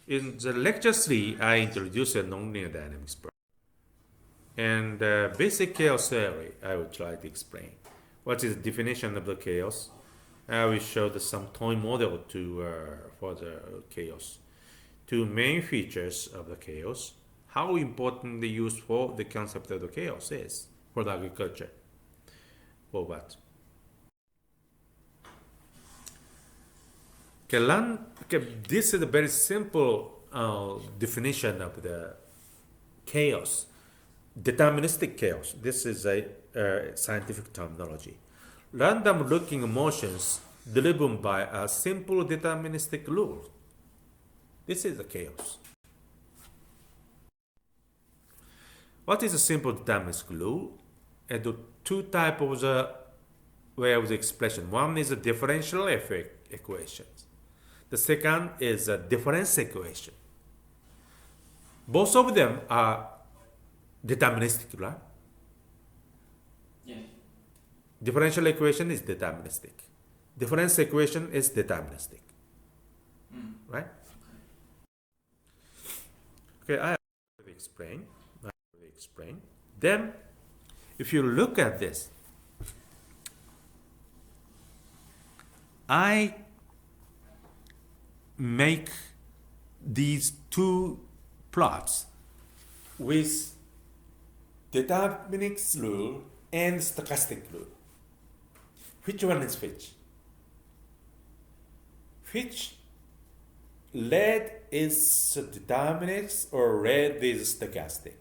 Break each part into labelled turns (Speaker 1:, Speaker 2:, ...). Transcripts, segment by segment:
Speaker 1: In the lecture 3, I introduced a nonlinear dynamics problem. And basic chaos theory, I will try to explain. What is the definition of the chaos? I will show some toy model for the chaos. Two main features of the chaos. How important and useful the concept of the chaos is for the agriculture. For what? Okay, this is a very simple definition of the chaos. Deterministic chaos. This is a scientific terminology. Random looking motions driven by a simple deterministic rule. This is the chaos. What is a simple deterministic rule? And the two types of the way of the expression. One is a differential effect equations. The second is a difference equation. Both of them are deterministic, right?
Speaker 2: Yes.
Speaker 1: Differential equation is deterministic. Difference equation is deterministic. Right? Okay, I already explained. Then, if you look at this, I make these two plots with deterministic rule and stochastic rule. Which one is which? Which red is deterministic or red is stochastic?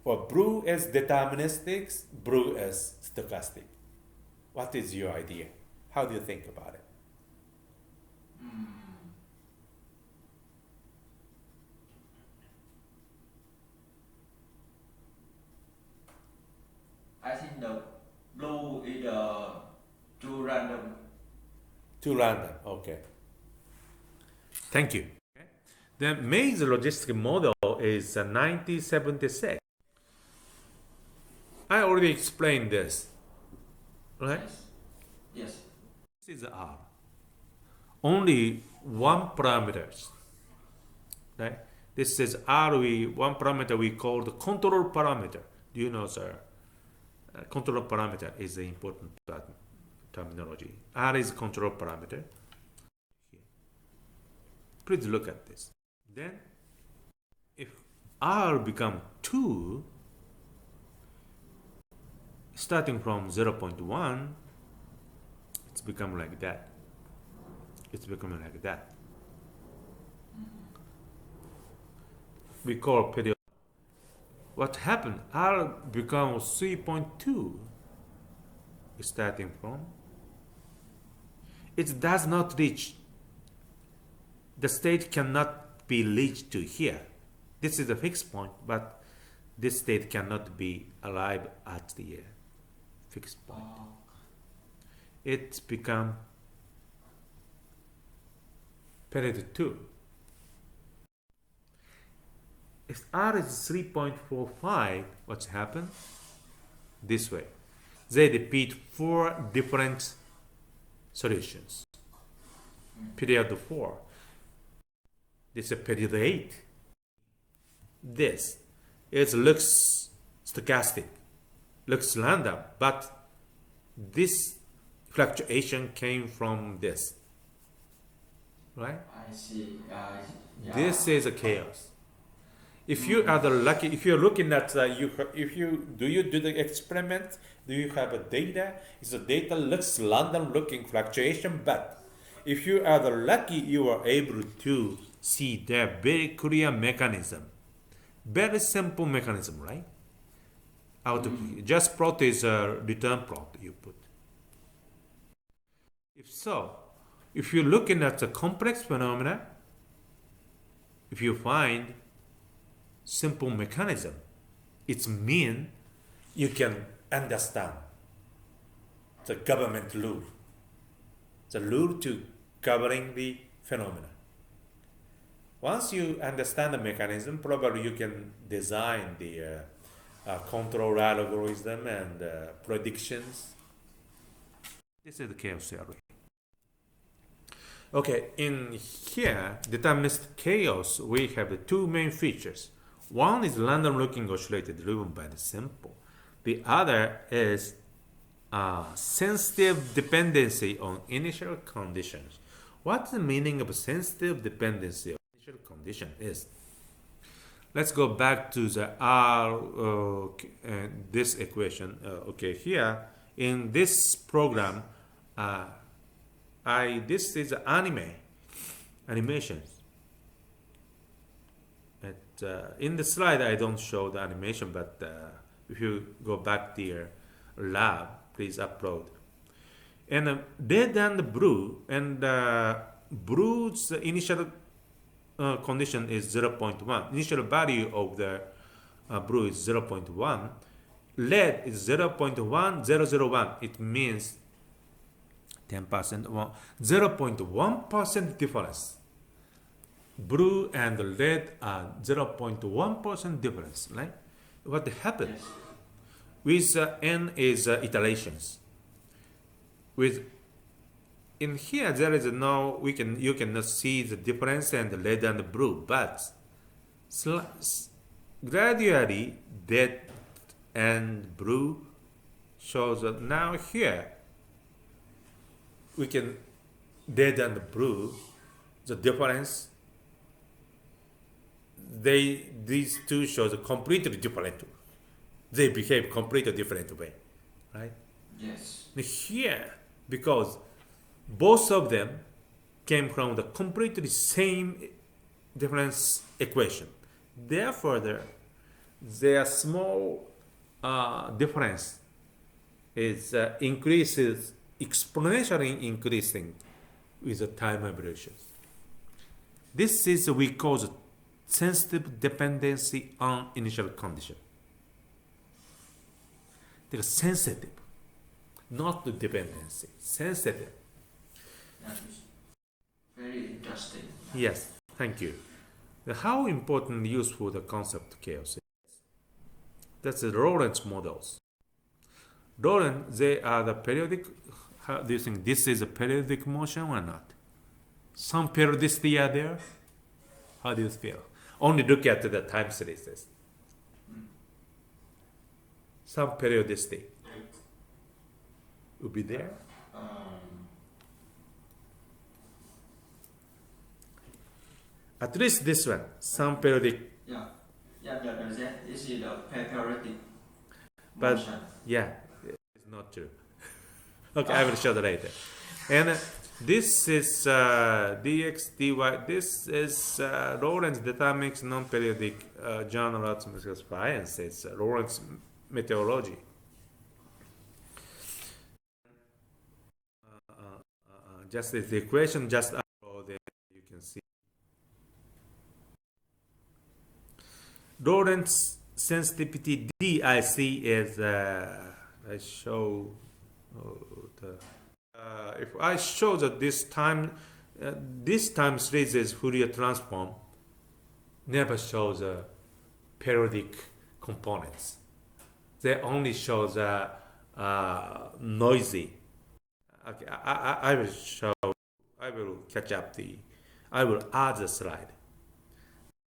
Speaker 1: Or blue is deterministic, blue is stochastic. What is your idea? How do you think about it?
Speaker 2: I think the blue is too random.
Speaker 1: Too random, okay. Thank you. Okay. The Maze logistic model is 1976. I already explained this, right?
Speaker 2: Yes.
Speaker 1: This is R. Only one parameters, right? This is R. One parameter we call the control parameter. Do you know, sir? Control parameter is the important terminology. R is control parameter. Please look at this. Then, if R become 2, starting from 0.1, it's become like that. It's becoming like that. We call period. What happened? R becomes 3.2. Starting from. It does not reach. The state cannot be reached to here. This is a fixed point, but this state cannot be arrived at the fixed point. It's become period 2. If R is 3.45, what's happened? This way. They repeat 4 different solutions. Period 4. This is period 8. This looks stochastic, looks random, but this fluctuation came from this, right?
Speaker 2: I see. Yeah.
Speaker 1: This is a chaos. If you are the lucky, if you're looking at do you do the experiment? Do you have a data? Is the data looks random looking fluctuation, but if you are the lucky, you are able to see the very clear mechanism, very simple mechanism, right? Just plot is a return plot you put. If so, if you're looking at the complex phenomena, if you find simple mechanism, it means you can understand the government rule, the rule to governing the phenomena. Once you understand the mechanism, probably you can design the control algorithm and predictions. This is the chaos theory. Okay, in here, deterministic chaos, we have the two main features. One is random looking oscillator driven by the sample. The other is sensitive dependency on initial conditions. What's the meaning of sensitive dependency on initial condition is? Let's go back to the this equation. Okay, here in this program, this is animations. In the slide, I don't show the animation, but if you go back to your lab, please upload. And red and blue, and blue's initial condition is 0.1. Initial value of the blue is 0.1. Red is 0.1001. It means 10%, 0.1% difference. Blue and red are 0.1% difference, right? What happens with n is iterations. With in here there is no you cannot see the difference in the red and the blue, but gradually red and blue shows that now here we can red and blue the difference. These two shows a completely different. They behave completely different way, right?
Speaker 2: Yes.
Speaker 1: Here, because both of them came from the completely same difference equation, therefore their small difference is increases exponentially increasing with the time evolutions. This is we call the sensitive dependency on initial condition. They're sensitive, not the dependency. Sensitive.
Speaker 2: That is very interesting.
Speaker 1: Yes, thank you. How important and useful the concept of chaos is? That's the Lorentz models. Lorentz, they are the periodic. How do you think this is a periodic motion or not? Some periodicity are there. How do you feel? Only look at the time series. Some periodicity will be there. At least this one, some periodic.
Speaker 2: Yeah, this is the periodic
Speaker 1: But
Speaker 2: motion.
Speaker 1: yeah, it's not true. Okay, I will show that later. And this is dx dy. This is Lorentz Dunamics non-periodic journal of physical science. It's Lorentz meteorology. Just the equation, just upload it, you can see. Lorentz sensitivity DIC is I show if I show that this time series is Fourier transform, never shows periodic components. They only show the noisy. Okay, I will show. I will catch up I will add the slide.